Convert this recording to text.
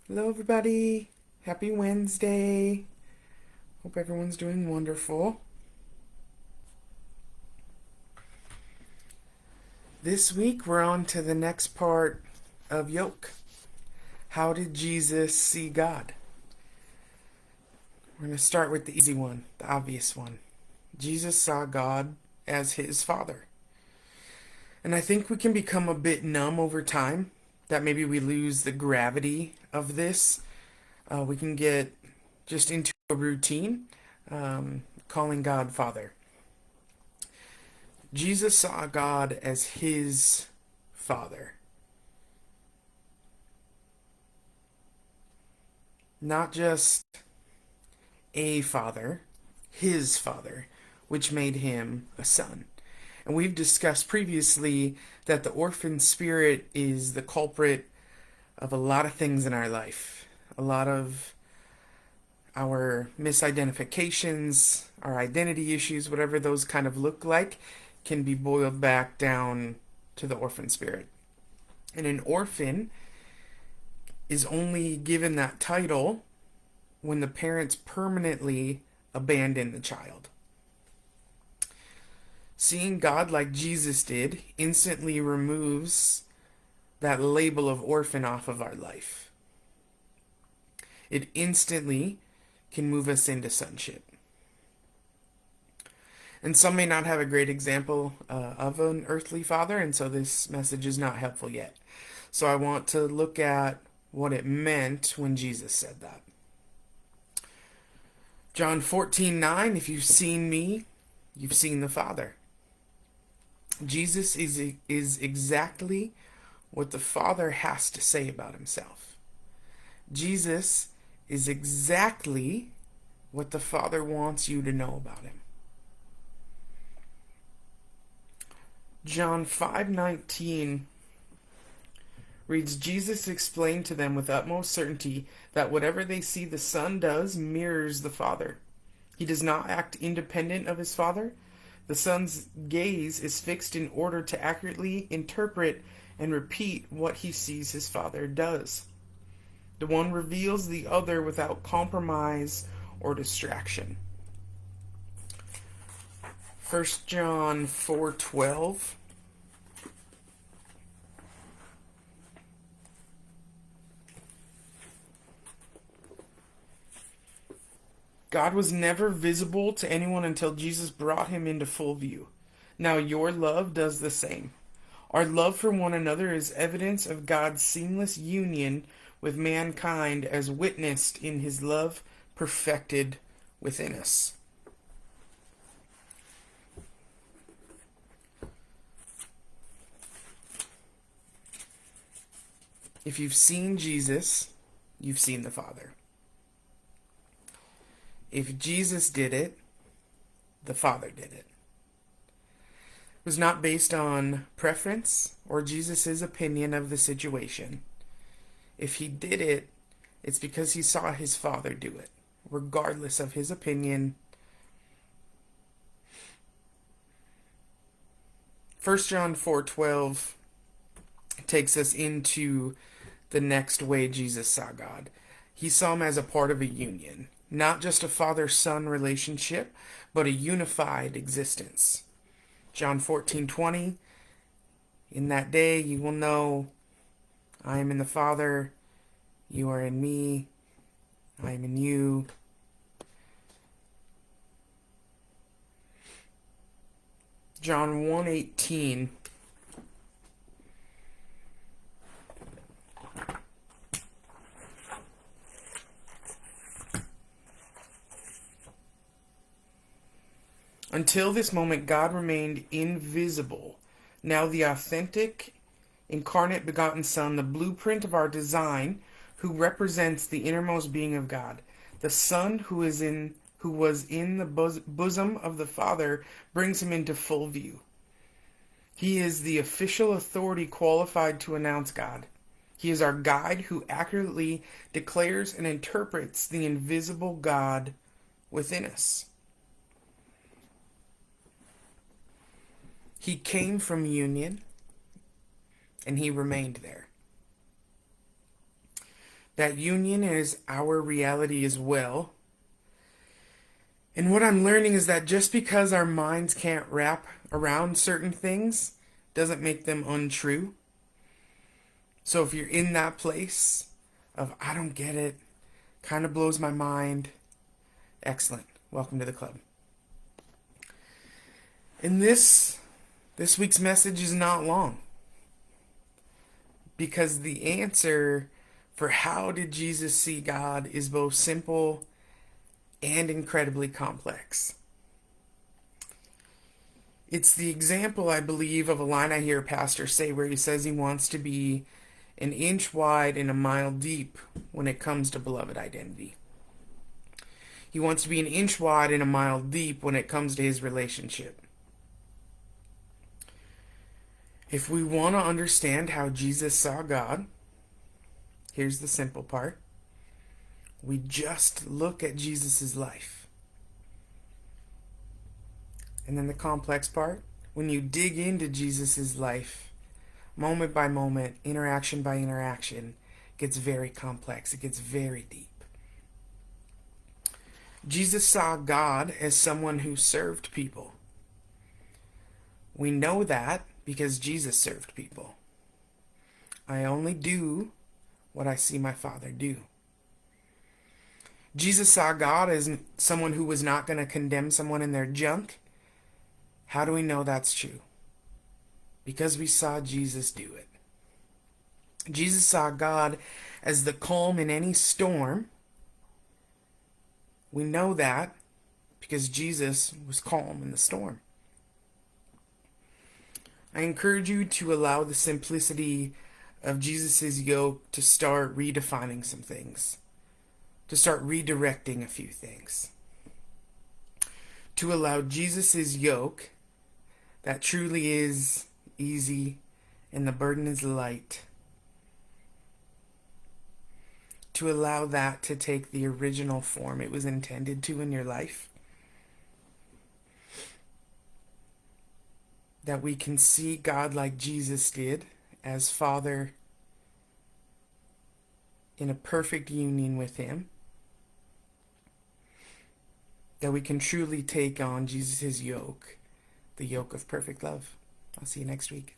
Hello, everybody. Happy Wednesday. Hope everyone's doing wonderful. This week, we're on to the next part of Yoke. How did Jesus see God? We're going to start with the easy one, the obvious one. Jesus saw God as his Father. And I think we can become a bit numb over time, that maybe we lose the gravity of this. We can get just into a routine, calling God Father. Jesus saw God as his Father. Not just a father, his Father, which made him a son. And we've discussed previously that the orphan spirit is the culprit of a lot of things in our life. A lot of our misidentifications, our identity issues, whatever those kind of look like, can be boiled back down to the orphan spirit. And an orphan is only given that title when the parents permanently abandon the child. Seeing God like Jesus did instantly removes that label of orphan off of our life. It instantly can move us into sonship. And some may not have a great example of an earthly father, and so this message is not helpful yet. So I want to look at what it meant when Jesus said that. John 14:9, if you've seen me, you've seen the Father. Jesus is exactly what the Father has to say about himself. Jesus is exactly what the Father wants you to know about him. John 5:19 reads, Jesus explained to them with utmost certainty that whatever they see the Son does mirrors the Father. He does not act independent of his Father. The Son's gaze is fixed in order to accurately interpret and repeat what he sees his Father does. The one reveals the other without compromise or distraction. 1 John 4:12. God was never visible to anyone until Jesus brought him into full view. Now your love does the same. Our love for one another is evidence of God's seamless union with mankind as witnessed in his love perfected within us. If you've seen Jesus, you've seen the Father. If Jesus did it, the Father did it. It was not based on preference or Jesus' opinion of the situation. If he did it, it's because he saw his Father do it, regardless of his opinion. 1 John 4:12 takes us into the next way Jesus saw God. He saw him as a part of a union, not just a father-son relationship, but a unified existence. John 14:20, in that day you will know I am in the Father, you are in me, I am in you. John 1:18. Until this moment, God remained invisible. Now the authentic, incarnate, begotten Son, the blueprint of our design, who represents the innermost being of God, the Son who was in the bosom of the Father, brings him into full view. He is the official authority qualified to announce God. He is our guide who accurately declares and interprets the invisible God within us. He came from union, and he remained there. That union is our reality as well. And what I'm learning is that just because our minds can't wrap around certain things doesn't make them untrue. So if you're in that place of, I don't get it, kind of blows my mind, excellent. Welcome to the club. And this week's message is not long, because the answer for how did Jesus see God is both simple and incredibly complex. It's the example, I believe, of a line I hear a pastor say where he says he wants to be an inch wide and a mile deep when it comes to beloved identity. He wants to be an inch wide and a mile deep when it comes to his relationship. If we want to understand how Jesus saw God, here's the simple part. We just look at Jesus' life. And then the complex part, when you dig into Jesus' life, moment by moment, interaction by interaction, it gets very complex. It gets very deep. Jesus saw God as someone who served people. We know that because Jesus served people. I only do what I see my Father do. Jesus saw God as someone who was not going to condemn someone in their junk. How do we know that's true? Because we saw Jesus do it. Jesus saw God as the calm in any storm. We know that because Jesus was calm in the storm. I encourage you to allow the simplicity of Jesus' yoke to start redefining some things, to start redirecting a few things, to allow Jesus' yoke that truly is easy and the burden is light, to allow that to take the original form it was intended to in your life. That we can see God like Jesus did as Father in a perfect union with Him. That we can truly take on Jesus' yoke, the yoke of perfect love. I'll see you next week.